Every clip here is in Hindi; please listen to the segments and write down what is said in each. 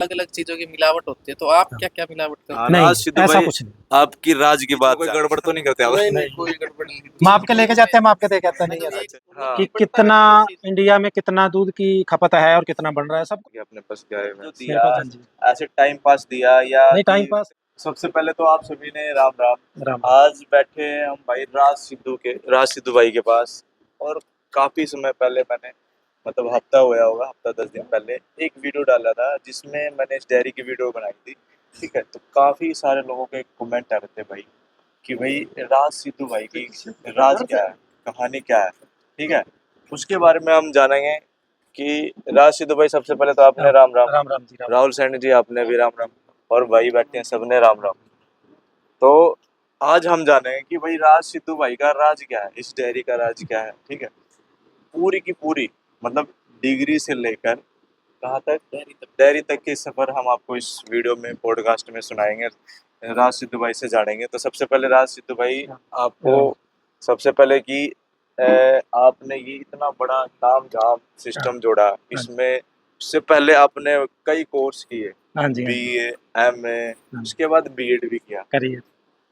अलग अलग चीजों की मिलावट होती है, तो आप क्या क्या मिलावट करते हैं? नहीं, राज सिद्धू ऐसा भाई, कुछ नहीं। आपकी राज की बात कोई गड़बड़ तो नहीं करते आप? नहीं, कोई गड़बड़ नहीं। माप के लेके जाते हैं, माप के दे कहते नहीं है हाँ। कि कितना इंडिया में कितना दूध की खपत है और कितना बन रहा है सब कि अपने पास क्या है जो मेरे दिया पास। हाँ जी, ऐसे टाइम पास दिया या नहीं टाइम कि पास। सबसे पहले तो आप सभी ने राम राम। राम आज बैठे हैं हम भाई राज सिद्धू भाई के पास। और काफी समय पहले मैंने मतलब हफ्ता हुआ होगा, हफ्ता 10 दिन पहले एक वीडियो डाला था जिसमें मैंने इस डेयरी की वीडियो बनाई थी। ठीक है, तो काफी सारे लोगों के कमेंट आ रहे थे भाई कि भाई राज सिद्धू भाई की राज क्या है, कहानी क्या है। ठीक है, उसके बारे में हम जानेंगे कि राज सिद्धू भाई, सबसे पहले तो आपने राम राम। राम राम जी, राम। राहुल सैनी जी, आपने भी राम राम। और भाई बैठे हैं, सबने राम राम। तो आज हम जानेंगे कि भाई राज सिद्धू भाई का राज क्या है, इस डेयरी का राज क्या है। ठीक है, पूरी की पूरी मतलब डिग्री से लेकर कहाँ तक, डेयरी तक के सफर हम आपको इस वीडियो में पॉडकास्ट में सुनाएंगे, राज सिद्धू भाई से जानेंगे। तो सबसे पहले राज सिद्धू भाई, आपको सबसे पहले कि आपने ये इतना बड़ा ताम झाम सिस्टम जोड़ा, इसमें उससे पहले आपने कई कोर्स किए, हाँ जी, बीए, एमए, उसके बाद बीएड भी किया। करिए।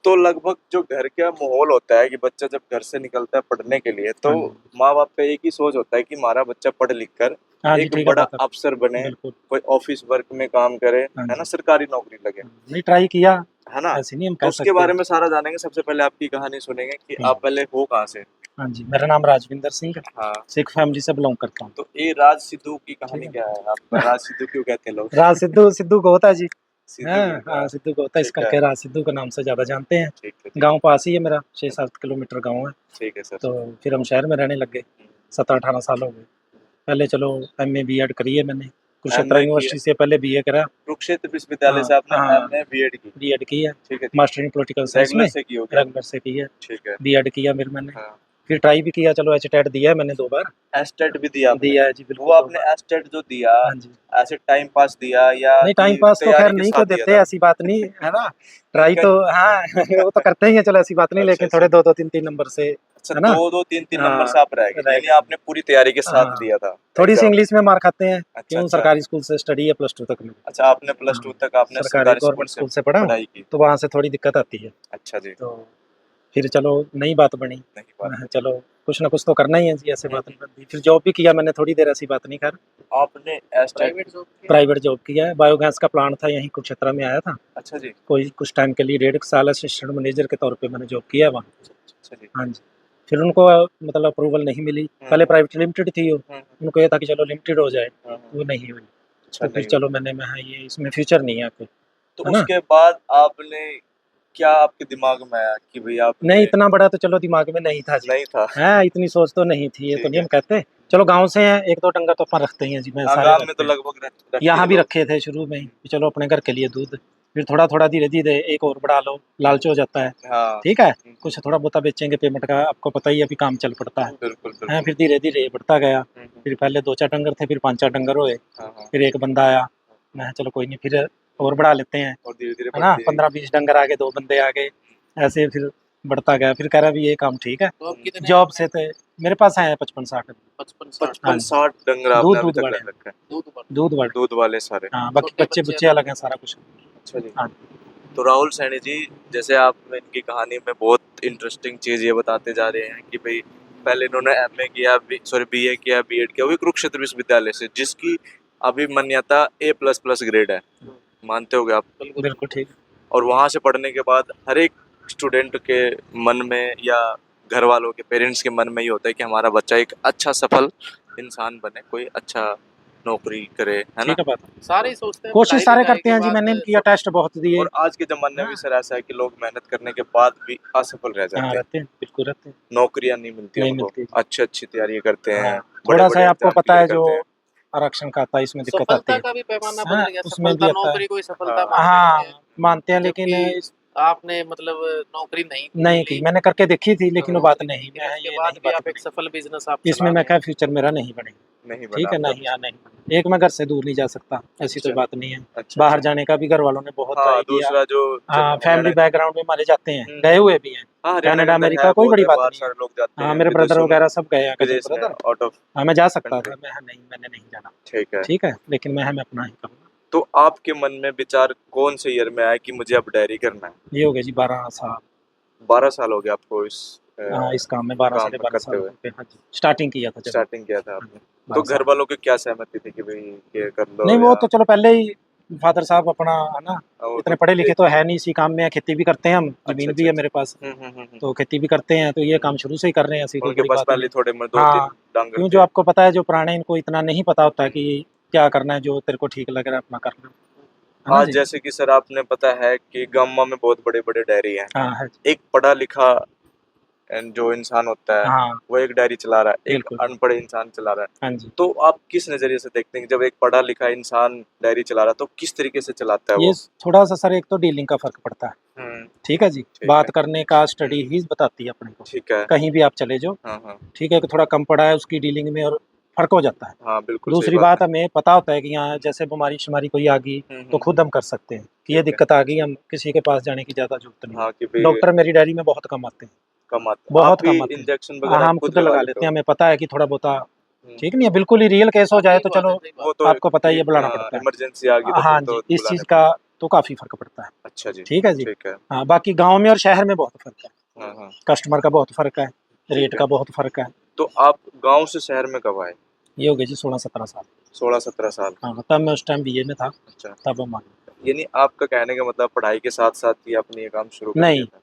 तो लगभग जो घर का माहौल होता है कि बच्चा जब घर से निकलता है पढ़ने के लिए, तो हाँ जी। माँ बाप का एक ही सोच होता है कि हमारा बच्चा पढ़ लिख कर हाँ जी, एक ठीक है बड़ा बात है। अफसर बने, बिल्कुल। कोई ऑफिस वर्क में काम करे, हाँ है ना, जी। सरकारी नौकरी लगे, नहीं ट्राई किया, है ना। ऐसे नहीं हम तो कह उसके सकते। बारे में सारा जानेंगे। सबसे पहले आपकी कहानी सुनेंगे कि आप पहले हो कहाँ से। हाँ जी, मेरा नाम राजविंदर सिंह है, हाँ, सिख फैमिली से बिलोंग करता हूँ। तो ये राज सिद्धू की कहानी क्या है, आप राज सिद्धू क्यों कहते हैं लोग? राज सिद्धू, सिद्धू गोता जी। सिद्धू हाँ क्यों? हाँ, सिद्धू गोता, इस ठीक है, करके राज सिद्धू के नाम से ज़्यादा जानते हैं। ठीक है, गांव पास ही है मेरा, 6-7 किलोमीटर गांव है। ठीक है सर। तो फिर हम शहर में रहने लग गए, 17-18 साल हो गए। पहले चलो एमए बीएड करी है मैंने, कुरुक्षेत्र MA यूनिवर्सिटी से पहले बीए करा। कुरुक्षेत्र विश्वविद्यालय से आपने हाँ, एमए बीएड की? बीएड की है, ठीक है, master in political science regular में, से की होगी रेगुलर आपने? से की है। ठीक है। बीएड किया फिर मैंने, हाँ, फिर ट्राई भी किया, चलो एचटेट दिया है मैंने 2 बार। एस्टेट भी दिया आपने? दिया है जी, वो बिल्कुल 2 आपने बार। एस्टेट जो दिया, हाँ जी। ऐसे टाइम पास दिया या नहीं कि टाइम पास तो तैयारी खैर के नहीं साथ को दिया देते, था? ऐसी बात नहीं है ना। ट्राई ठीक तो है। हाँ वो तो करते ही हैं, चलो ऐसी बात नहीं, अच्छा, लेकिन अच्छा। थोड़े 2-2 3-3 नंबर से, अच्छा, है ना। 2-2 3-3 नंबर हाँ, से आप रह गए, रह यानी गए। आपने पूरी तैयारी के साथ हाँ, दिया था थोड़ी सी एग्जाम। इंग्लिश में मार खाते हैं, अच्छा, क्यों अच्छा। सरकारी स्कूल से स्टडी है प्लस 2 तक में। अच्छा, आपने प्लस 2 हाँ, तक आपने सरकारी सरकारी स्कूल गवर्नमेंट से स्कूल से पढ़ा हूँ, पढ़ाई की? तो वहाँ से थोड़ी दिक्कत आती है। अच्छा जी। तो फिर चलो नई बात बनी, नहीं बात मैं है। चलो कुछ ना कुछ तो करना ही है जी, ऐसे बात नहीं बनती। फिर जॉब भी किया मैंने थोड़ी देर, ऐसी बात नहीं। खैर आपने एस्टेट प्राइवेट जॉब की? प्राइवेट जॉब किया है, बायोगैस का प्लांट था यहीं कुरुक्षेत्र में, आया था अच्छा जी। कोई कुछ टाइम के लिए, 1.5 साल असिस्टेंट मैनेजर के तौर पे मैंने जॉब किया है वहाँ। अच्छा जी। हाँ जी, फिर उनको मतलब अप्रूवल नहीं मिली, पहले प्राइवेट लिमिटेड थी वो, उनको ये था कि चलो लिमिटेड हो जाए, वो नहीं हुई। अच्छा, तो फिर नहीं चलो मैंने, मैं ये इसमें फ्यूचर नहीं है आपको, तो है ना। उसके बाद आपने क्या आपके दिमाग में आया कि भाई आपने? नहीं इतना बड़ा तो चलो दिमाग में नहीं था जी, नहीं था। है इतनी सोच तो नहीं थी, ये तो ठीक नहीं है। हम कहते। चलो गांव से हैं, 1-2 डंगर तो अपन रखते ही हैं जी, मैं हाँ, सारे गाँव में रखते तो हैं। लगभग रखते यहाँ हैं भी लोग। रखे थे शुरू में ही कि चलो अपने घर के लिए दूध, फिर थोड़ा थोड़ा धीरे धीरे एक और बढ़ा लो, लालच हो जाता है। हाँ। ठीक है, कुछ थोड़ा बहुत बेचेंगे, पेमेंट का आपको पता ही है, अभी काम चल पड़ता है। बिल्कुल, हैं, बिल्कुल। फिर धीरे धीरे ये बढ़ता गया, हुँ, हुँ। फिर पहले 2-4 डंगर थे, फिर 5-4 डंगर हुए, हाँ, हाँ। फिर एक बंदा आया, मैं कहा, चलो कोई नहीं, फिर और बढ़ा लेते हैं, और धीरे-धीरे है ना। बढ़ती रही। 15-20 डंगर आ गए, 2 बंदे आ गए, ऐसे फिर बढ़ता गया। फिर कह रहा भी ये काम ठीक है। तो अब कितने जॉब से थे मेरे पास हैं 55-60 55-60 हाँ जी। 55-60 डंगर आपने दूध अभी दूध तक वाले रख रखा है? दूध वाले? दूध वाले, दूध वाले सारे? हाँ, बाकी छोटे बच्चे बच्चे बुच्चे अलग हैं, सारा कुछ। अच्छा जी। हाँ तो राहुल सैनी जी, जैसे आप इनकी कहानी में बहुत इंटरेस्टिंग चीज़ ये बताते जा रहे हैं कि भई पहले इन्होंने एमए किया, बीए किया, बीएड किया, वो भी कुरुक्षेत्र विश्वविद्यालय से, जिसकी अभी मान्यता A++ ग्रेड है। मानते होगे आप? बिल्कुल ठीक। और वहाँ से पढ़ने के बाद हर एक स्टूडेंट के मन में या घर वालों के, पेरेंट्स के मन में ये होता है कि हमारा बच्चा एक अच्छा सफल इंसान बने, कोई अच्छा नौकरी करे, है ना? ठीक है बात, सारे ही सोचते हैं कोशिश पढ़ाई सारे लिखाई करते के हैं जी, बाद मैंने भी किया, टेस्ट बहुत दिए। और आज के ज़माने में हाँ। सर ऐसा है कि लोग मेहनत करने के बाद भी असफल रह हाँ जाते हैं। रहते हैं, बिल्कुल रहते हैं, नौकरियाँ नहीं मिलती नहीं उनको, मिलती। अच्छी-अच्छी तैयारी करते हाँ, हैं, थोड़ा बड़े-बड़े सा आपको एग्ज़ाम पता क्लियर है जो करते हैं। आरक्षण का आता है, इसमें दिक्कत आती सफलता है। का भी पैमाना हाँ, बदल गया, उसमें सफलता भी आता है। नौकरी कोई सफलता हाँ। मान रहे हैं, हाँ, मानते हैं लेकिन जबकि आपने मतलब नौकरी नहीं नहीं की, ली, मैंने करके देखी थी, लेकिन वो बात नौकरी नहीं, लेकिन मैं उसके ये बाद नहीं भी बात आप एक बनी। सफल बिजनेस आप इसमें चला मैं रहे क्या हैं। फ्यूचर मेरा नहीं बनेगा। नहीं बना ठीक है, आपका नहीं कुछ। नहीं, एक मैं घर से दूर नहीं जा सकता, ऐसी कोई अच्छा। बात नहीं है। अच्छा, बाहर अच्छा। जाने का भी घर वालों ने बहुत हाँ, ट्राई किया। दूसरा जो हाँ, फैमिली हरियाणा। बैकग्राउंड में मारे जाते हैं, हुँ, गए हुँ। हुए भी हैं। हाँ, हरियाणा के कनाडा, अंदर अमेरिका है, कोई बहुत बड़ी है, बात बाहर नहीं है। सारे लोग जाते हाँ, हैं, मेरे ब्रदर विदेशों में, वगैरह सब गए हैं, कज़न विदेश में, ब्रदर। आउट ऑफ हाँ, मैं जा सकता कंट्री। था, मैं नहीं, मैंने नहीं जाना। ठीक है। ठीक है, लेकिन मैं अपना ही करूँगा। तो आपके मन में विचार कौन से ईयर में आया कि मुझे अब डेयरी करना है? ये हो गया जी 12 साल। 12 साल हो गया आपको हाँ, इस काम में 12 काम साढ़े 12 करते साल हुए। हो गए। हाँ जी, स्टार्टिंग किया था जब। स्टार्टिंग किया था आपने। तो 12 घर साल। वालों की क्या सहमति थी कि भाई ये कर लो? नहीं वो या तो चलो पहले ही फादर साहब अपना है ना, वो इतने तो पढ़े लिखे तो है नहीं, इसी काम में है, खेती भी करते हैं हम, जमीन भी है अच्छा। मेरे पास, हम्म। तो खेती भी करते हैं, तो ये काम शुरू से ही कर रहे हैं, ऐसी कोई उनके बड़ी पास बात पहले नहीं। थोड़े में 2-3 हाँ, डांगर क्यों थे। जो आपको पता है, जो पुराने इनको इतना नहीं पता होता है कि क्या करना है, जो तेरे को ठीक लग रहा है अपना करना, है ना आज जी। जैसे कि सर आपने पता है कि गांव में बहुत बड़े बड़े डेयरी हैं। हाँ है जी। एक पढ़ा लिखा जो इंसान होता है हाँ वो एक डायरी चला रहा है, एक बिल्कुल। अनपढ़ इंसान चला रहा है। हाँ जी, तो आप किस नजरिए से देखते हैं कि जब एक पढ़ा लिखा इंसान डायरी चला रहा है तो किस तरीके से चलाता है ये वो? थोड़ा सा सर एक तो डीलिंग का फर्क पड़ता है, हम्म, ठीक है जी। ठीक बात है। करने का स्टडी ही बताती है अपने को, ठीक है। कहीं भी आप चले जाओ, हाँ ठीक है, कि थोड़ा कम पड़ा है उसकी डीलिंग में और फर्क हो जाता है। हाँ बिल्कुल सही दूसरी बात बात, है। हमें पता होता है कि यहाँ जैसे बीमारी शुमारी कोई आ गई तो खुद हम कर सकते हैं कि ये ठीक है। दिक्कत आ गई, हम किसी के पास जाने की ज़्यादा जरूरत नहीं हाँ कि है। भाई डॉक्टर मेरी डायरी में बहुत कम आते हैं, कम आता है। बहुत आप भी कम आते हैं। इंजेक्शन हाँ, वगैरह हम खुद खुद लगा लगा लेते लेते हैं, हो? हमें पता है कि थोड़ा बहुत हम्म, ठीक नहीं है, बिल्कुल ही रियल केस हो जाए तो सही बात चलो है, सही बात वो है। तो आपको पता ही है, बुलाना पड़ता है। इमरजेंसी आ गई तो हाँ फिर तो जी, इस बुलाने चीज़ का पड़ेगा। तो काफ़ी फर्क पड़ता है, अच्छा जी। ठीक है जी। ठीक है। हाँ, बाकी गाँव में और शहर में बहुत फर्क है, हाँ कस्टमर का बहुत फर्क है, रेट है। का बहुत फर्क है। तो आप गांव से शहर में कब आए? ये हो गया जी 16-17 साल। 16-17 साल। हाँ, तब मैं उस टाइम बीए में था, अच्छा, तब हम आए। यानी आपका कहने का मतलब पढ़ाई के साथ साथ ही आपने ये काम शुरू कर नहीं, दिया था?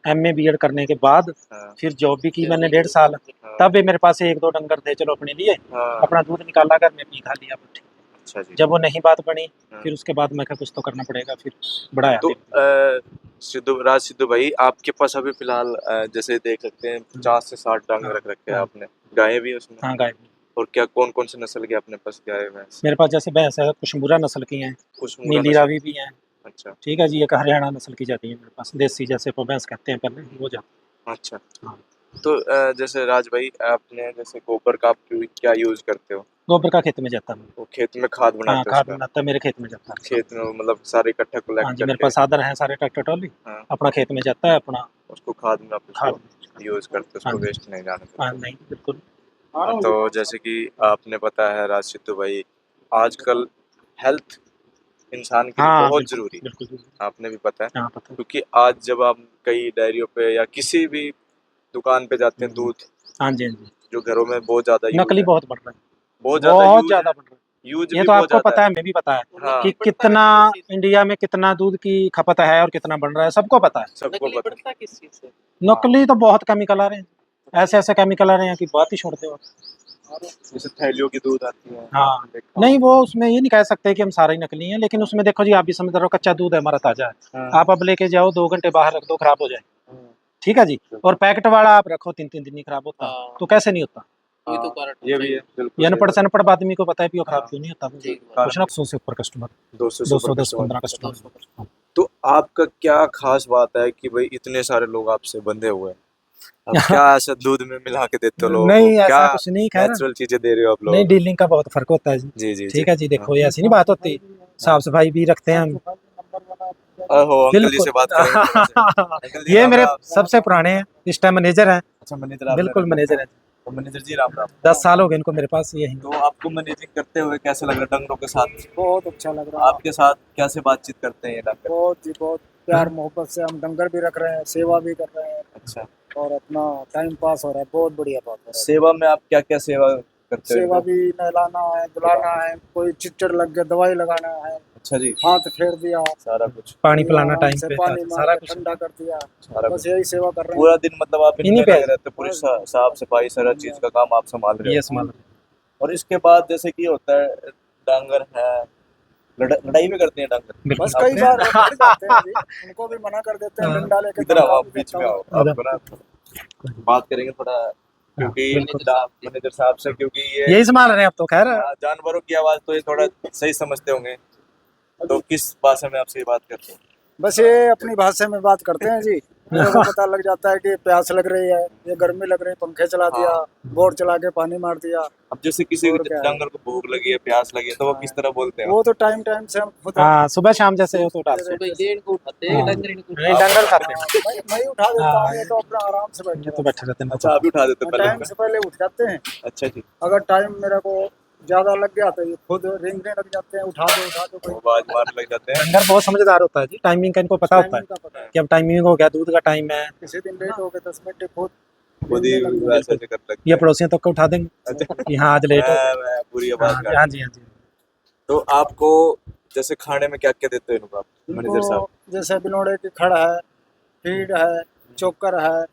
एमए बीएड करने के बाद हाँ फिर जॉब भी की मैंने 1.5 साल। हाँ तब भी मेरे पास 1-2 डंगर थे, चलो अपने लिए हाँ। अपना दूध निकाला, घर में पी खा लिया, बस ठीक। अच्छा जी। जब वो नहीं बात बनी, हाँ। फिर उसके बाद मैं कहा कुछ तो करना पड़ेगा, फिर बढ़ाया तो धीरे-धीरे। सिद्धू भाई आपके पास अभी फिलहाल जैसे देख सकते हैं 50 से 60 डांग हाँ, रख रखे हैं हाँ। आपने। गायें भी हैं उसमें? हाँ, गाय। और क्या कौन कौन से नस्ल की अपने पास गाय भैंस? मेरे पास जैसे भैंस है, कुशमुरा नस्ल की हैं, कुछ मूरा नीली नस्ल? रावी भी हैं, अच्छा ठीक है जी। एक हरियाणा नस्ल की जाती है मेरे पास, देसी जैसे को भैंस कहते हैं पहले, वो जाती अच्छा। है। हाँ। तो जैसे राज भाई आपने जैसे गोबर का आप क्या यूज करते हो? गोबर का खेत में जाता है। वो खेत में खाद हाँ, बनाते हो खाद उसका? बनाता है, मेरे खेत में जाता है। खेत में मतलब सारे इकट्ठा हाँ कलेक्ट जी, मेरे करके पास साधन हैं सारे, ट्रैक्टर ट्रॉली, हाँ अपना खेत में जाता है अपना उसको खाद में आप खाद। उसको यूज करते हो, हाँ उसको जी। वेस्ट नहीं जाने हाँ, देते। नहीं बिल्कुल। तो जैसे कि आपने पता है राज सिद्धू भाई आजकल हेल्थ इंसान के लिए हाँ, बहुत बिल्कुल, जरूरी है, बिल्कुल, बिल्कुल। आपने भी पता है। हाँ, पता है। क्योंकि आज जब आप कई डेयरियों पे या किसी भी दुकान पे जाते हैं दूध हाँ जी, हाँ जी। जो घरों में बहुत ज्यादा यूज नकली है, बहुत बढ़ रहा है, बहुत ज्यादा बहुत यूज ज़्यादा है, बढ़ रहा है। यूज ये भी तो बहुत आपको ज्यादा पता है। है, मैं भी पता है हाँ कि बढ़ता कितना किस चीज़ से? इंडिया में कितना दूध की खपत है और कितना बन रहा है, सबको पता है। सबको नकली पता बढ़ता किस चीज़ से? नकली तो बहुत केमिकल आ रहे हैं, ऐसे-ऐसे केमिकल आ रहे हैं कि बात ही छोड़ दो आप। जैसे थैलियों की दूध आती है हाँ, देखा नहीं होगा। वो उसमें ये नहीं कह सकते कि हम सारे ही नकली हैं, लेकिन उसमें देखो जी, आप भी समझ रहे हो, कच्चा दूध है हमारा, ताज़ा है। हाँ, आप अब लेके जाओ 2 घंटे बाहर रख दो, खराब हो जाए, हाँ, ठीक है जी। और पैकेट वाला आप रखो 3-3 दिन नहीं खराब होता, हाँ, तो कैसे नहीं होता? वही तो हाँ, कारण ये सही भी है है। बिल्कुल ये सही अनपढ़ बात। से अनपढ़ आदमी को पता है कि वो खराब हाँ, क्यों नहीं होता। ठीक बात। कुछ ना 100 से ऊपर कस्टमर, 200 से ऊपर 210, कस्टमर। 15 200 कस्टमर। तो आपका क्या खास बात है कि भाई इतने सारे लोग आपसे बंधे हुए हैं? अब क्या ऐसा दूध में मिला के देते हो लोगों को? नहीं, क्या ऐसा कुछ नहीं, खैर नेचुरल चीजें दे रहे हो आप लोगों नहीं, को? डीलिंग का बहुत फ़र्क होता है जी। जी जी जी। ठीक है जी, हाँ। देखो ये ऐसी नहीं बात होती, साफ-सफाई भी रखते हैं हम। ओहो अंकल जी बिल्कुल। से बात करेंगे थोड़ा सा। अंकल जी ये राम मेरे राम। सबसे पुराने हैं, इस टाइम मैनेजर हैं, अच्छा मैनेजर आपने बिल्कुल रख रखा मैनेजर है। हैं। तो मैनेजर जी राम राम। 10 साल हो गए इनको मेरे पास, यही। तो आपको मैनेजिंग करते हुए कैसा लग रहा है डंगरों के साथ? बहुत अच्छा लग रहा है। आपके साथ कैसे बातचीत करते हैं ये डंगर? बहुत ही बहुत प्यार मोहब्बत से हम डंगर भी रख रहे हैं, सेवा भी कर रहे हैं अच्छा। और अपना टाइम पास हो रहा है। बहुत बढ़िया बात है। सेवा में आप क्या क्या सेवा करते हो सेवा इनको? भी नहलाना है, धुलाना है, कोई चिच्चर लग गया दवाई लगाना है, अच्छा जी हाथ फेर दिया, सारा कुछ पानी ये पिलाना आराम टाइम से पे, पानी सारा मार के कुछ ठंडा कर दिया। सारा बस कुछ यही सेवा कर रहे हैं। पूरा दिन मतलब आप इनमें इन्हीं पे लगे रहते हो, पूरी साफ सफाई सारा चीज का काम आप संभाल रहे ये हो। संभाल। और इसके बाद जैसे कि होता है डांगर है लड़ाई भी करते हैं डांगर? बस कई बार वो डर जाते हैं जी, उनको भी मना कर देते हैं, हाँ। डंडा लेके इधर आओ धमका आप भी बीच देता में हूँ। आओ आपको ना बात करेंगे थोड़ा क्योंकि बिल्कुल। मैनेजर साहब से क्योंकि ये यही संभाल रहे हैं अब तो, खैर जानवरों की आवाज तो ये थोड़ा सही समझते होंगे तो किस भाषा में आपसे ये बात करते हैं? बस ये अपनी भाषा में बात करते हैं जी। मेरे को पता लग जाता है कि प्यास लग रही है, ये गर्मी लग रही है, पंखे चला दिया, बोर चला के पानी मार दिया। अब जैसे किसी और क्या है? डांगर को भूख लगी है प्यास लगी है तो वो किस तरह बोलते हैं? वो तो टाइम टाइम से हम खुद हाँ, सुबह शाम जैसे हो तो डाल। सुबह ये इनको उठाते हैं, हाँ। डंगर इनको नहीं, उठाते डंगर खाते हैं। मैं ही उठा देता हाँ। हूँ, ये तो अपना आराम से बैठे ये तो रहते बैठे रहते हैं। अच्छा आप भी उठा देते हैं। पहले टाइम से पहले उठ जाते हैं। अच्छा जी अगर टाइम मेरे को ज्यादा लग गया तो ये खुद रेंगने लग जाते हैं, उठा दो कोई आवाज मारने लग जाते हैं। डंगर बहुत समझदार होता है जी, टाइमिंग का इनको पता होता है टाइमिंग का पता है। कि अब टाइमिंग हो गया, दूध का टाइम है। किसी दिन लेट हो गए 10 मिनट खुद खुद ही रेंगने लग जाते वैसे कर लगते ये पड़ोसियों तक को उठा देंगे अच्छा। कि हाँ आज लेट हो गया। मैं पूरी आवाज हाँ काट हाँ जी हाँ जी। तो आपको जैसे खाने में क्या क्या देते हो इनको आप हैं। मैनेजर साहब? इनको जैसे बिनोड़े की खड़ है, फीड है, चोकर है,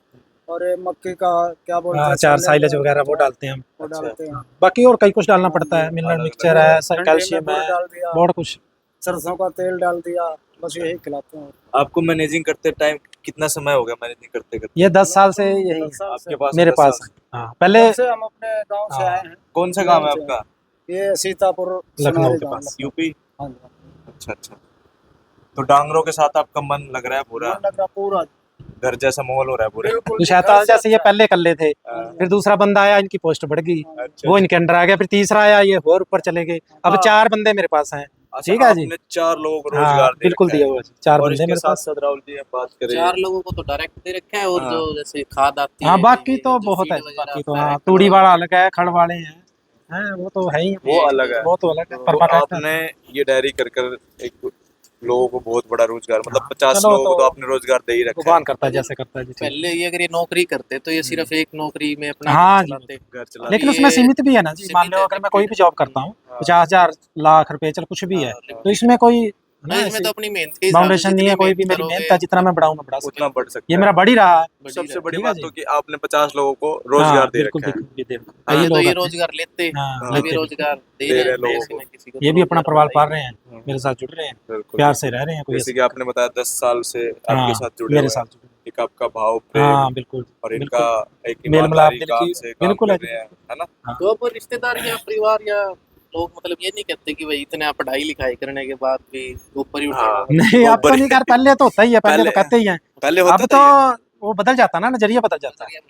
और ये मक्की का क्या बोलते हाँ हैं, चार साइलेज साइलेज है, वगैरह वो डालते हैं हम। वो डालते हैं। बाकी और कई कुछ डालना पड़ता है, मिनरल अलग-अलग मिक्सचर है, ठंडी में कैल्शियम गुड़ है, डाल दिया, बहुत कुछ। सरसों का तेल डाल दिया, बस यही खिलाते हैं। आपको मैनेजिंग करते टाइम कितना समय हो गया मैनेजिंग करते करते? ये 10 साल से यही 10 साल आपके से पास मेरे 10 पास साल है। हाँ पहले जब से हम अपने गांव से हाँ। आए हैं। कौन सा गांव है से। आपका? ये सीतापुर लखनऊ सुनारी के गांव, पास। लखनऊ। यूपी? हाँ जी। अच्छा अच्छा। तो डांगरों के साथ आपका मन लग रहा है पूरा? मन लग रहा पूरा, घर जैसा माहौल हो रहा है पूरा? बिल्कुल। तो शैतान जैसे ये पहले कर ले थे, हाँ। फिर दूसरा बंदा आया, इनकी पोस्ट बढ़ गई, अच्छा वो इनके अंडर आ गया, फिर तीसरा आया, ये और ऊपर चले गए। अब हाँ। 4 बंदे मेरे पास हैं। अच्छा, ठीक है जी। आपने 4 लोगों को हाँ रोजगार दे बिल्कुल रखा दिया है। हुआ है, 4 और बंदे इसके मेरे साथ पास। साथ राहुल जी आप बात करें 4 लोगों को तो डायरेक्ट दे रखा है, और हाँ। जो जैसे खाद आती है हाँ बाकी ये तो जो बहुत है, फीड वगैरह बाकी तो आता है, हाँ तूड़ी वाला अलग है, खड़ वाले हैं, वो तो है ही। वो अलग है। वो तो अलग है, तो परमानेंट है। आपने ये डायरी कर एक लोगों को बहुत बड़ा रोजगार मतलब हाँ, 50 चलो लोगों को तो तो आपने रोजगार दे ही रखा है। भगवान करता है जैसे करता है जी, ठीक। पहले ये अगर ये नौकरी करते तो ये सिर्फ एक नौकरी में अपना हाँ घर जी। चलाते। घर चला लेकिन ये उसमें सीमित भी है ना जी, मान सीमित लो है, अगर मैं कोई भी लिमिटेड जॉब करता हूँ, 50,000 लाख रुपए चल कुछ भी है, हाँ, तो इसमें कोई है ना इसमें ऐसी तो अपनी मेहनत के हिसाब से फाउंडेशन नहीं है, जितनी कोई भी मेरी करोगे, मेहनत है, जितना मैं बढ़ाऊँ मैं बढ़ा सकता उतना बढ़ सकता हूँ। ये है। मेरा बढ़ ही रहा है। बड़ी सबसे रहती बड़ी ठीक है बात जी। तो कि आपने 50 लोगों को हाँ रोजगार दे बिल्कुल रखा है। बिल्कुल, ये देखो है। कई तो लोग ये आते हैं। रोजगार लेते हाँ, ये लेते भी हैं। रोजगार दे दे रहे रहे हैं लोगों किसी को। न किसी को, ये तो भी अपना रोजगार परिवार मिलता ही पाल रहे हैं, हम्म। मेरे साथ जुड़ रहे हैं, बिल्कुल प्यार बिल्कुल। से रह रहे हैं, कोई जैसे ऐसी कि आपने बताया 10 साल से आपके हाँ साथ जुड़े मेरे हुए हैं। साथ जुड़े हैं। एक आपका भाव प्रेम हाँ बिल्कुल और इनका बिल्कुल, एक मेल मिलाप ईमानदारी दिल काम की से काम बिल्कुल है कर जी, रहे हैं, है ना? हाँ। तो अब रिश्तेदार या परिवार या लोग मतलब ये नहीं कहते कि भाई इतने आप पढ़ाई लिखाई करने के बाद भी ऊपर ही उठे हाँ। हो। नहीं अब तो नहीं कर, पहले तो होता ही है, पहले तो पहले- कहते ही हैं। पहले होता अब था ये। तो वो बदल जाता ना, नजरिया बदल जाता है।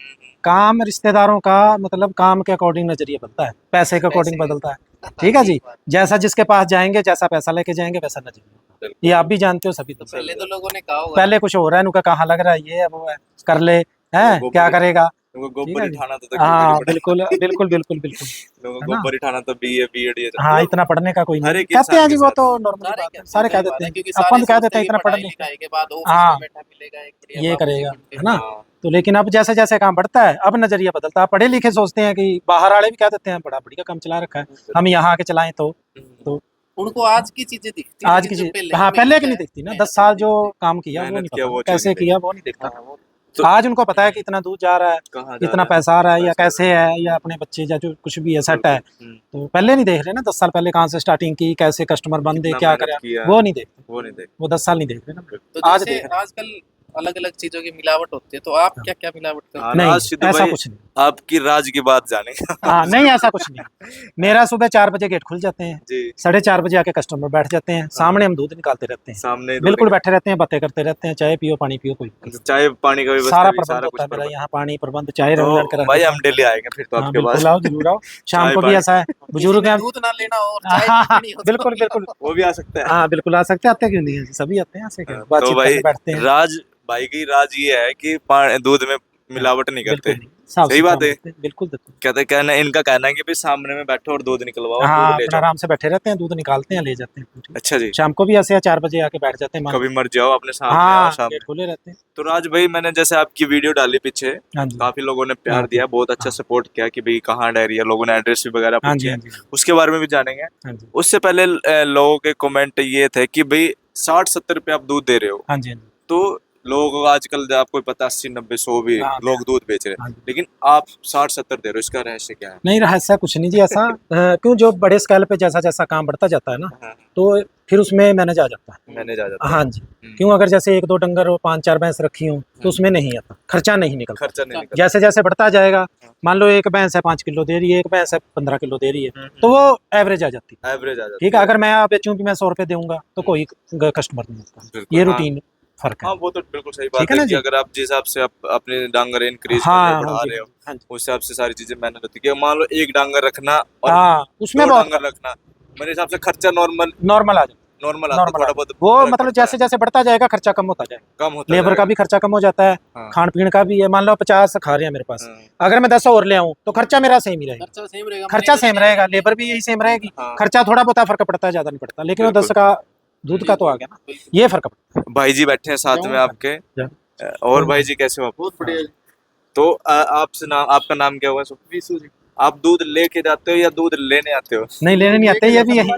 काम रिश्तेदारों का मतलब काम के अकॉर्डिंग नजरिया बदलता है, पैसे के अकॉर्डिंग पैसे- बदलता है। ठीक है जी, जैसा जिसके पास जाएंगे, जैसा पैसा लेके जाएंगे, वैसा नजरिया। बिल्कुल। ये आप भी जानते हो, सभी तो तो पहले तो लोगों ने कहा होगा पहले कुछ हो रहा है, उनका कहाँ लग रहा है, ये है वो है, कर ले, है वो क्या बड़ी- करेगा। लोगों को ठीक गोबर है ही जी। ठाना तो हाँ तकलीफ बड़ी बिल्कुल बिल्कुल बिल्कुल बिल्कुल। लोगों है को ना? गोबर ही ठाना तो बीए बीएड ये हाँ इतना पढ़ने का कोई हर नहीं एक कहते इंसान हैं के जी, वो साथ तो नॉर्मल सारे बात है, कहते सारे हैं, कह सही देते बात है, हैं, क्योंकि अपन सारे तो कह देते सोचते हैं कि इतना पढ़ पढ़ाई ले, लिखाई के बाद ऑफिस हाँ में बैठा मिलेगा एक बढ़िया ये बाबू करेगा, बन के। है ना? हाँ। तो लेकिन अब जैसे जैसे काम बढ़ता है, अब नजरिया बदलता है। पढ़े लिखे सोचते हैं कि बाहर वाले भी कह देते हैं बड़ा बढ़िया काम चला रखा है, हम यहाँ आके चलाएं तो उनको आज की चीजें दिखती आज लेकिन की जो चीज, पहले हाँ की पहले मेहनत की नहीं है, दिखती ना, मेहनत 10 साल नहीं जो दिखती। काम किया वो मेहनत नहीं किया पता, वो चीज़ कैसे नहीं किया वो नहीं दिखता। हाँ, वो तो- आज उनको पता है कि इतना दूध जा रहा है, कहाँ जा इतना रहा है, पैसा आ रहा है, या पैसा कैसे है, या अपने बच्चे या जो कुछ भी है सेट है। हम्म। तो पहले नहीं देख रहे ना, 10 साल पहले कहाँ से स्टार्टिंग की, कैसे कस्टमर बंदे कितना क्या मेहनत करे, किया, वो नहीं देखते, वो नहीं देख वो 10 साल नहीं देख रहे ना। तो आज जैसे देख रहे आजकल अलग अलग चीजों की मिलावट होती है, तो आप क्या क्या मिलावट करते हाँ, हैं? नहीं आज सिद्धू ऐसा भाई कुछ नहीं, आपकी राज की बात जाने हाँ नहीं ऐसा कुछ नहीं। मेरा सुबह 4 बजे गेट खुल जाते हैं, जी 4:30 बजे आके कस्टमर बैठ जाते हैं, सामने हम दूध निकालते रहते हैं, सामने ही बिल्कुल दो बैठे रहते हैं, बातें करते रहते हैं, चाय पियो पानी पियो, कोई दिन। चाय पानी का व्यवस्था सारा भी, प्रबंध सारा होता कुछ है मेरा प्रबंध। यहाँ, पानी प्रबंध, चाय रंग लड़के तो रख भाई देते हम डेली आएंगे फिर तो हैं। हाँ आपके पास बिल्कुल आओ, जरूर आओ, शाम चाय को भी पानी। ऐसा है, किसी बुजुर्ग ने हैं। दूध ना लेना हो और चाय हाँ नहीं पीनी हो तो बिल्कुल बिल्कुल, वो भी आ सकता है। हाँ बिल्कुल आ सकते हैं, आते क्यों नहीं है, सभी आते हैं, ऐसे क्या, तो बातचीत भाई करने बैठते हैं। राज भाई की राज ये है कि दूध में मिलावट नहीं करते। बिल्कुल नहीं, साफ सही सुथरा बात है। बनाते हैं, बिल्कुल बिल्कुल। कहते कहना इनका कहना है कि भाई सामने में बैठो और दूध निकलवाओ, हाँ दूध ले अपना जाओ। आराम से बैठे रहते हैं, दूध निकालते हैं, ले जाते हैं ठीक। अच्छा जी, शाम को भी ऐसे 4 बजे आके बैठ जाते हैं, मान कभी मर जाओ अपने सामने आओ हाँ सामने। गेट खुले रहते हैं। तो राज भाई मैंने जैसे आपकी वीडियो डाली पीछे, हाँ जी काफी लोगों ने प्यार हाँ, दिया, बहुत अच्छा हाँ। सपोर्ट किया कि भाई कहाँ डायरी है, लोगों ने एड्रेस भी वगैरह हाँ जी पूछे, हाँ जी उसके बारे में भी जानेंगे। हाँ जी उससे पहले लोगों के कमेंट ये थे कि भाई 60-70 रुपए आप दूध दे रहे हो, हाँ जी हाँ जी तो लोग आजकल आपको पता 80-90-100 भी हाँ, लोग दूध बेच रहे हाँ हैं, जी। लेकिन आप 60-70 दे रहे हो, इसका रहस्य क्या है? नहीं रहस्य कुछ नहीं जी, ऐसा क्यों, जो बड़े स्केल पे जैसा जैसा काम बढ़ता जाता है ना, हाँ, तो फिर उसमें मैनेज आ जाता है। मैंने जा जाता है। हाँ जी, क्यों, अगर जैसे 1-2 डंगर हो, 5-4 भैंस रखी हो, तो उसमें नहीं आता, खर्चा नहीं निकलता। खर्चा नहीं निकलता। जैसे जैसे बढ़ता जाएगा, मान लो एक भैंस है 5 किलो दे रही है, एक भैंस है 15 किलो दे रही है, तो वो एवरेज आ जाती है। एवरेज आ जाता ठीक है, अगर मैं बेचूं भी मैं 100 रुपए दूंगा तो कोई कस्टमर नहीं होता, बिल्कुल, ये हाँ। रूटीन फर्क है। हाँ वो तो बिल्कुल सही ठीक बात है है ना कि जी? अगर आप जिस हिसाब से आप अपने डांगर इंक्रीज कर रहे हाँ हो, बढ़ा हाँ रहे जी हो, हाँ जी उस हिसाब से सारी चीजें मेहनत होती है। मान लो एक डांगर रखना और हाँ, उसमें 2 बहुत डांगर रखना, मेरे हिसाब से खर्चा नॉर्मल नॉर्मल आ जाता नॉर्मल आता है, नॉर्मल थोड़ा बहुत वो फर्क मतलब पड़ता जैसे जैसे बढ़ता जाएगा खर्चा कम होता जाएगा, कम होता लेबर का भी खर्चा कम हो जाता है, हाँ। खान पीन का भी है। मान लो 50 खा रहे हैं मेरे पास, हाँ। अगर मैं 10 और ले आऊं तो खर्चा मेरा सेम ही रहेगा, खर्चा सेम रहेगा, खर्चा सेम रहेगा, लेबर भी यही सेम रहेगी, हाँ। खर्चा थोड़ा बहुत फर्क पड़ता है, ज्यादा नहीं पड़ता, लेकिन वो 10 का दूध का तो आ गया ना, ये फर्क पड़ता भाई जी बैठे हैं साथ में आपके, है। और भाई जी कैसे हो आप? बहुत बढ़िया। तो आपसे नाम, आपका नाम क्या हुआ? विशु जी। आप दूध लेके जाते हो या दूध लेने आते हो? नहीं लेने नहीं आते, ये भी यही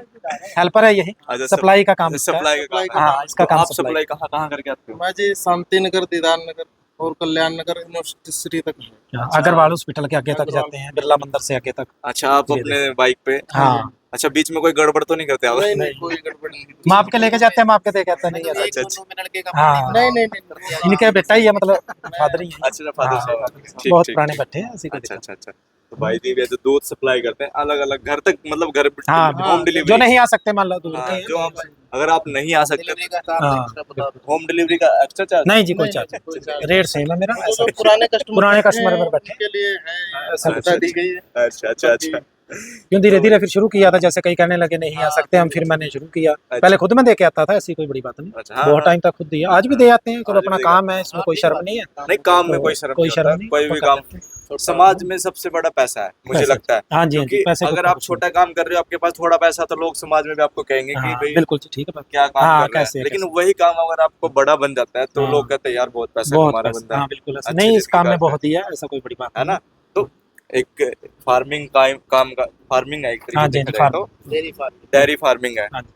हेल्पर है, यही अच्छा, सप्लाई का काम इसका है। सप्लाई का काम है। हाँ इसका तो काम आप सप्लाई। सप्लाई कहाँ कहाँ करके आते हो? मैं जी शांति नगर, दीदार नगर और कल्याण नगर यूनिवर्सिटी सिटी तक है। अग्रवाल हॉस्पिटल के आगे तक जाते हैं, बिरला मंदिर से आगे तक। अच्छा, आप जी, अपने बाइक पे? हाँ अच्छा, बीच में कोई गड़बड़ तो नहीं करते आप? नहीं नहीं, कोई गड़बड़ नहीं। माप के लेके जाते हैं, माप के दे कहते नहीं मतलब है। एक दोनों में लड़के का हाँ। पानी नहीं नहीं नहीं, इनके बेटा ही है, मतलब फादर ही है। अच्छा, फादर हाँ, साहब, ठीक बहुत ठीक। पुराने बैठे हैं, ऐसी कोई अच्छा दिक्कत अच्छा अच्छा। तो भाई जी वे तो दूध सप्लाई करते हैं अलग अलग घर तक, मतलब घर हाँ, होम जो डिलीवरी। नहीं आ सकते मान लो दूर हाँ, के, जो आप अगर आप नहीं आ सकते डिलीवरी का चार्ज हाँ। एक्स्ट्रा बता दो। होम डिलीवरी का एक्स्ट्रा चार्ज? नहीं जी कोई नहीं, चार्ज कोई नहीं, चार्ज रेट सेम है मेरा जो ऐसा। पुराने कस्टमर पुराने कस्टमर पर बैठे के लिए है, ऐसा बता दी गई है। अच्छा अच्छा अच्छा। क्यों धीरे धीरे फिर शुरू किया था, जैसे कई कहने लगे नहीं आ सकते हम, फिर मैंने शुरू किया, पहले खुद में दे के आता था, ऐसी कोई बड़ी बात नहीं, अच्छा, हाँ, बहुत हाँ। टाइम तक खुद दिया, आज भी दे आते हैं, चलो आज भी अपना दे काम है, इसमें कोई शर्म नहीं है। नहीं, काम में तो कोई शर्म कोई नहीं शर्म होता, नहीं, कोई भी अपन कर काम। लेते हैं। समाज में सबसे बड़ा पैसा है, मुझे पैसा। लगता है। हाँ जी हाँ जी, क्योंकि पैसे को अगर तो आप कुछ छोटा काम कर रहे हो, आपके पास थोड़ा पैसा, तो लोग समाज में भी आपको कहेंगे कि नहीं। हाँ भाई बिल्कुल जी, ठीक है बात। क्या काम हाँ, कर रहा कैसे है। है, लेकिन कैसे? वही काम अगर आपको बड़ा बन जाता है तो हाँ। लोग कहते हैं यार बहुत पैसा बहुत कमा रहा पैसा, बंदा, हाँ बिल्कुल ऐसा अच्छी नहीं, इस काम में जिंदगी बहुत ही है, ऐसा कोई बड़ी बात है नहीं ना। तो एक फार्मिंग काम का फार्मिंग है, एक तरीके हाँ से जी, देखा जाए तो डेयरी फार्म। डेयरी फार्मिंग है। हाँ जी।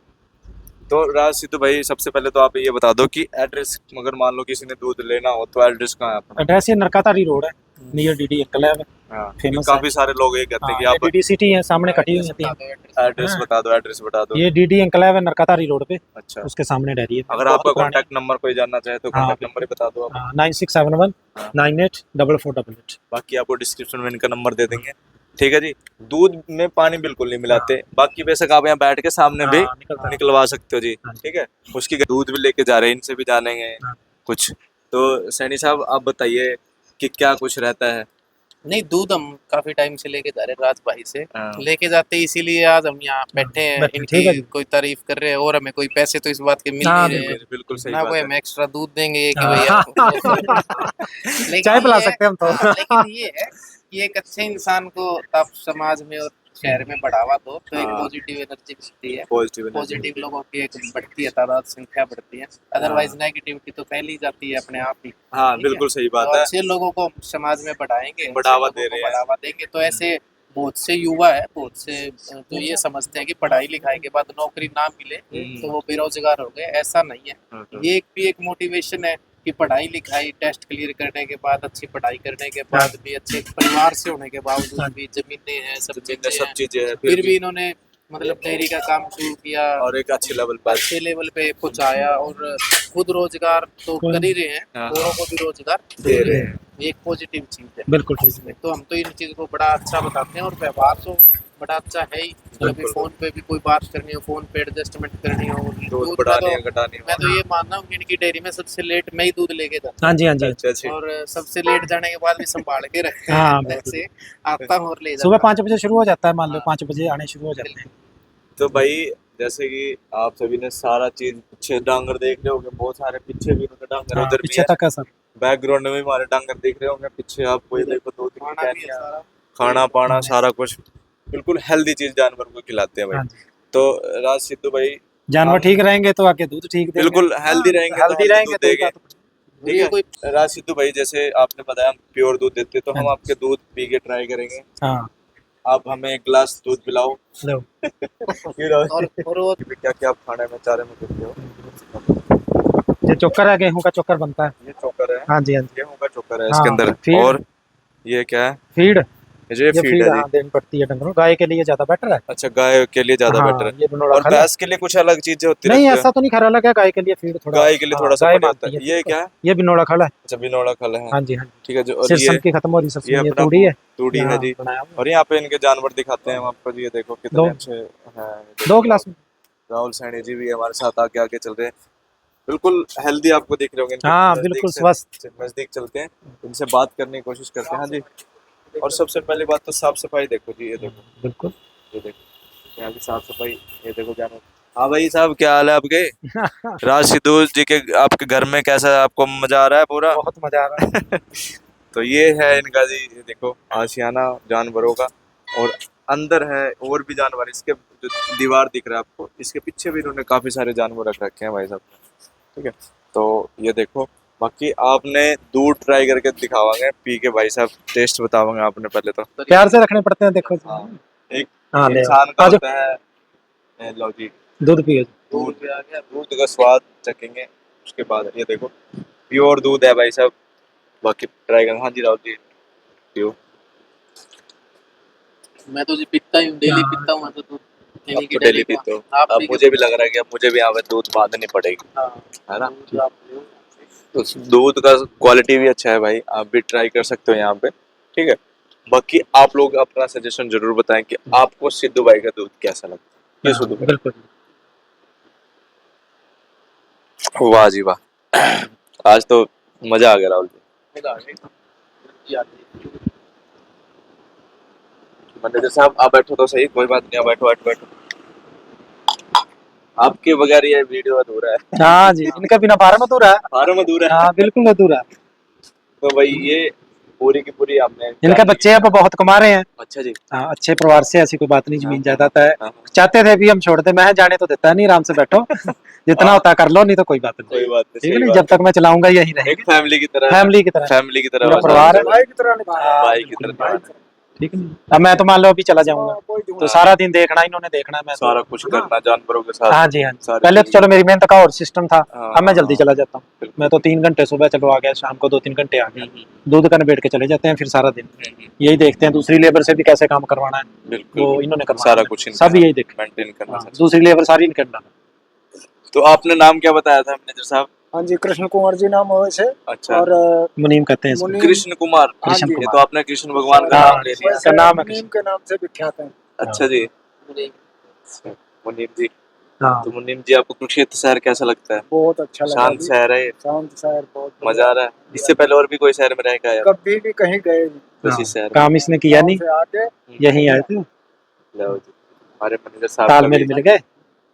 तो राज सिद्धू भाई, सबसे पहले तो आप ये बता दो कि एड्रेस, अगर मान लो किसी ने दूध लेना हो तो एड्रेस कहाँ है आपका? एड्रेस ये नरकातारी रोड है, नियर डीडी एनक्लेव, हाँ, फेमस काफी सारे लोग ये कहते हैं कि आप डीडी सिटी है, सामने कटी हुई है तीन। एड्रेस हाँ। बता दो, एड्रेस बता दो। ये डीडी एनक्लेव है नरकातारी रोड पे, अच्छा, उसके सामने डेयरी है। अगर बहुत आपका पुरानी। कॉन्टैक्ट नंबर कोई जानना चाहे तो हाँ, कॉन्टैक्ट नंबर ही बता दो आप। 9671 हाँ। 984488। बाकी आपको डिस्क्रिप्शन में इनका नंबर दे देंगे, ठीक है जी। दूध में पानी बिल्कुल नहीं मिलाते, बाकी बेशक आप यहाँ बैठ के सामने भी हाँ, निकलता है। निकलवा सकते हो जी, हाँ। ठीक है। उसकी दूध भी लेके जा रहे हैं, इनसे भी जानेंगे हाँ। कुछ। तो सैनी साहब आप बताइए कि क्या कुछ रहता है? नहीं, दूध हम काफी टाइम से लेके जा रहे हैं राज भाई से, हाँ। लेके जाते हैं, इसीलिए आज हम यहाँ बैठे हैं, बैठे हैं, ठीक है इनकी जी। कोई तारीफ कर रहे हैं, और हमें कोई पैसे तो इस बात के मिल हाँ, नहीं रहे हैं, बिल्कुल सही ना बात कोई है। हम एक्स्ट्रा दूध देंगे कि हाँ। भैया लेकिन चाय पिला ये है- सकते हैं हम तो। हाँ, लेकिन ये है कि एक अच्छे इंसान को आप समाज में और शहर में बढ़ावा दो तो एक हाँ। पॉजिटिव एनर्जी मिलती है, पॉजिटिव पॉजिटिव लोगों की एक बढ़ती है तादाद, संख्या बढ़ती है, अदरवाइज नेगेटिविटी तो फैली जाती है अपने आप ही। हाँ, ठीक है? बिल्कुल सही बात तो है। अच्छे लोगों को हम समाज में बढ़ाएंगे, अच्छे बढ़ावा लोगों दे को रहे हैं। बढ़ावा देंगे, तो ऐसे बहुत से युवा है, बहुत से जो ये समझते हैं कि पढ़ाई लिखाई के बाद नौकरी ना मिले तो वो बेरोजगार हो गए, ऐसा नहीं है। हाँ, ये एक भी एक मोटिवेशन है कि पढ़ाई लिखाई, टेस्ट क्लियर करने के बाद, अच्छी पढ़ाई करने के बाद भी, अच्छे परिवार से होने के बावजूद भी, जमीनें हैं, सब चीजें सब हैं, चीजें हैं, फिर भी इन्होंने मतलब डेयरी का काम शुरू किया और एक अच्छे लेवल पर। अच्छे लेवल पे कुछ आया, और खुद रोजगार तो कर ही रहे हैं, हाँ। औरों को भी रोजगार दे रहे हैं। ये एक पॉजिटिव चीज है बिल्कुल ठीक है। इसमें। तो हम तो इन चीज को बड़ा अच्छा बताते हैं, और व्यवहार तो बड़ा अच्छा है ही। कभी बिल्कुल। फोन पे भी कोई बात करनी हो, फोन पे एडजस्टमेंट करनी हो, दूध दूध में बढ़ानी तो है, घटानी है। मैं तो ये मानता हूँ कि इनकी डेयरी में सबसे लेट मैं ही दूध लेके जाता हाँ जी हाँ जी। अच्छा अच्छा। हूँ, और सबसे लेट जाने के बाद भी संभाल के रखते हाँ, हैं, बिल्कुल। ऐसे आता हूँ और ले जाता सुबह हूँ। 5 बजे शुरू हो जाता है, मान लो हाँ। 5 बजे आने शुरू हो जाते हैं। तो भाई जैसे कि आप सभी ने सारा चीज, पीछे डांगर देख रहे होंगे, बहुत सारे पीछे भी उनके डांगर, हाँ, उधर भी पीछे है, तक है सर। बैकग्राउंड में भी हमारे डांगर दिख रहे होंगे पीछे आपको, ये देखो दूध की खाना भी है कैनियाँ, सारा। खाना पाना सारा कुछ बिल्कुल हेल्दी चीज जानवर को खिलाते हैं हाँ भाई। जी। तो राज सिद्धू भाई जानवर हम ठीक रहेंगे तो आके दूध ठीक देंगे। बिल्कुल हेल्दी रहेंगे तो हेल्दी healthy रहेंगे दूध तो देंगे, ठीक ये है। कोई राज सिद्धू भाई, जैसे आपने बताया हम प्योर दूध देते हैं, तो हम हाँ। आपके दूध पी के ट्राई करेंगे। हाँ आप हमें एक गिलास दूध पिलाओ। लो। और वो क्या क्या आप खाने में चारे में देते हो? ये चोकर है, गेहूं का चोकर बनता है। ये चोकर है, हाँ जी हाँ जी। गेहूं का चोकर है हाँ, इसके अंदर। फीड। और ये क्या है? फीड, ये ये फीड फीड है हाँ जी। देनी पड़ती है डंगरों, गाय के लिए ज्यादा बेटर है। अच्छा, गाय के लिए ज्यादा हाँ, बेटर है। ये बिनोड़ा और खल है। भैंस के लिए कुछ अलग चीजें होती नहीं रहती है? ऐसा तो नहीं खरा लगा, गाय के लिए फीड थोड़ा, गाय के लिए थोड़ा सा गाय बढ़िया होता मानती है। है। ये क्या है? ये बिनोड़ा खल है। अच्छा, बिनोड़ा खल है। हाँ जी हाँ जी। ठीक है। जो और सिरसम ये की खत्म हो रही सबसे, ये अपना तूड़ी है। तूड़ी है यहाँ जी। बनाया हुआ। और यहाँ पे इनके जानवर दिखाते हैं हम आपको जी, ये देखो कितने दो। अच्छे हैं। 2 गिलास में। राहुल सैनी जी भी हमारे साथ आगे आगे चल रहे हैं, बिल्कुल हेल्दी आपको दिख रहे होंगे। इनके हाँ नजदीक बिल्कुल से- स्वस्थ। नजदीक चलते हैं, इनसे बात करने की कोशिश करते हैं। हाँ जी। और सबसे पहली बात तो साफ सफाई देखो जी, ये देखो, बिल्कुल। ये देखो यहाँ की साफ सफाई, ये देखो जानवर हाँ भाई साहब, क्या हाल है आपके? राज सिद्धू जी के आपके घर में कैसा, आपको मजा आ रहा है पूरा? बहुत मजा आ रहा है। तो ये है इनका जी, ये देखो आशियाना जानवरों का। और अंदर है और भी जानवर, इसके जो दीवार दिख रहा है आपको, इसके पीछे भी इन्होंने काफी सारे जानवर रख रखे हैं भाई साहब। ठीक है, तो ये देखो। बाकी आपने दूध ट्राई करके दिखावांगे, पी के भाई साहब टेस्ट बतावांगे आपने पहले तो। प्यार से रखने पड़ते हैं, देखो। हाँ, एक हाँ, ले आओ। इंसान का आ जाओ। होता है। लो जी, दूध पियो। दूध पे आ गया, दूध का स्वाद चखेंगे उसके बाद। ये देखो प्योर दूध है भाई साहब। बाकी ट्राई करना। हाँ जी राहुल जी, पियो। मैं तो जी पीता ही हूँ, डेली हाँ। पीता हूँ, मैं तो दूध आप डेली की तो डेली डेली पीते हो। आप अब पी के मुझे भी लग रहा है कि अब मुझे भी यहाँ पे दूध बांधनी पड़ेगी, हाँ, है ना? दूध आप लो। तो दूध का क्वालिटी भी अच्छा है भाई, आप भी ट्राई कर सकते हो यहाँ पे। ठीक है, बाकी आप लोग अपना सजेशन जरूर बताएं कि आपको सिद्धू भाई का दूध कैसा लगता है। ये सिद्धू भाई, बिल्कुल। वाह जी वाह, आज तो मजा आ गया राहुल जी। खुद आ गई। जी आती है। मैनेजर साहब आप बैठो तो सही, कोई बात नहीं, आप बैठो बैठो बैठो। आपके बगैर ये वीडियो अधूरा है। हाँ जी, इनका बिना फार्म अधूरा है। फार्म अधूरा है। हाँ, बिल्कुल अधूरा है। तो भाई ये पूरी की पूरी आपने इनके बच्चे अब बहुत कमा रहे हैं। अच्छा जी। हाँ, अच्छे परिवार से, ऐसी कोई बात नहीं, जमीन जायदाद है। हाँ, चाहते थे भी हम छोड़ दे, मैं जाने तो देता नहीं, आराम से बैठो। जितना हाँ। होता है कर लो, नहीं तो कोई बात नहीं। कोई बात नहीं, ठीक है, सही नहीं, बात जब तक मैं चलाऊंगा यही है। रहेगा, एक फैमिली की तरह, फैमिली की तरह। फैमिली की तरह पूरा बस परिवार है। भाई की तरह निभाया। भाई की तरह भाई निभाना। ठीक है। अब मैं तो मान लो अभी चला जाऊंगा, कोई ढूंढ तो सारा दिन देखना, इन्होंने देखना, मैं तो। सारा कुछ करना जानवरों के साथ। हाँ जी, हाँ जी। सारी पहले तो चीजें। चलो मेरी मेहनत का और सिस्टम था, हाँ, अब मैं जल्दी चला जाता हूँ। बिल्कुल। मैं तो 3 घंटे सुबह चलो आ गया, शाम को 2-3 घंटे आ गया, दूध का निबेड़ के चले जाते हैं, फिर सारा दिन यही देखते हैं, दूसरी लेबर से भी कैसे काम करवाना है, बिल्कुल वो इन्होंने करवाना सारा है। कुछ सब यही देख। मेंटेन करना हाँ, सर। दूसरी लेबर सारी इनके अंडर है। तो आपने नाम क्या बताया था मैनेजर साहब? हाँ जी, कृष्ण कुमार जी नाम है वैसे। अच्छा, और मुनीम कहते हैं इसको। मुनीम। कृष्ण कुमार। हाँ कृष्ण जी। ये कुमार। तो आपने कृष्ण भगवान का हाँ, नाम ले लिया। वैसे का नाम है मुनीम कृष्ण। के नाम से विख्यात है। अच्छा जी, मुझे मुनीम जी। हाँ, तो मुनीम जी, आपको कुरुक्षेत्र शहर कैसा लगता है? बहुत अच्छा लगा शांत जी। शहर है ये, शांत शहर, बहुत मजा आ रहा है। इससे पहले और भी कोई शहर में रह के आया? कभी भी कहीं गए नहीं। बस हाँ, इस शहर में। काम इसने किया गाँव नहीं, से आके यहीं आए थे, लो जी, हमारे मैनेजर साहब का तालमेल भी, मिल गए।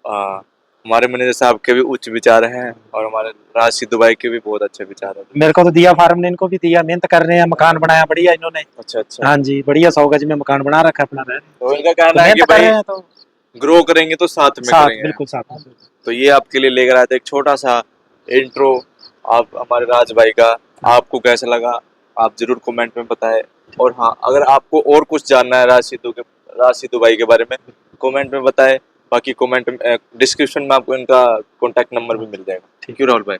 हाँ, हमारे मैनेजर साहब के भी उच्च विचार हैं, और हमारे राज सिद्धू भाई के भी बहुत अच्छे विचार हैं। मेरे को तो दिया फार्म ने, इनको भी दिया, मेहनत कर रहे हैं, मकान बनाया बढ़िया इन्होंने। अच्छा अच्छा। हाँ जी, बढ़िया 100 गज में मकान बना रखा है अपना, रह रहे हैं। तो इनका तो कहना है कि मेहनत कर भाई रहे हैं तो ग्रो करेंगे तो साथ में साथ, करेंगे। बिल्कुल साथ में। तो ये आपके लिए लेकर आए थे एक छोटा सा इंट्रो, आप हमारे राज भाई का। आपको कैसा लगा आप जरूर कमेंट में बताएं। और हाँ, अगर आपको और कुछ जानना है राज सिद्धू भाई के बारे में, कमेंट में बताएं। बाकी कमेंट में डिस्क्रिप्शन में आपको इनका कॉन्टैक्ट नंबर भी मिल जाएगा। थैंक यू राहुल भाई।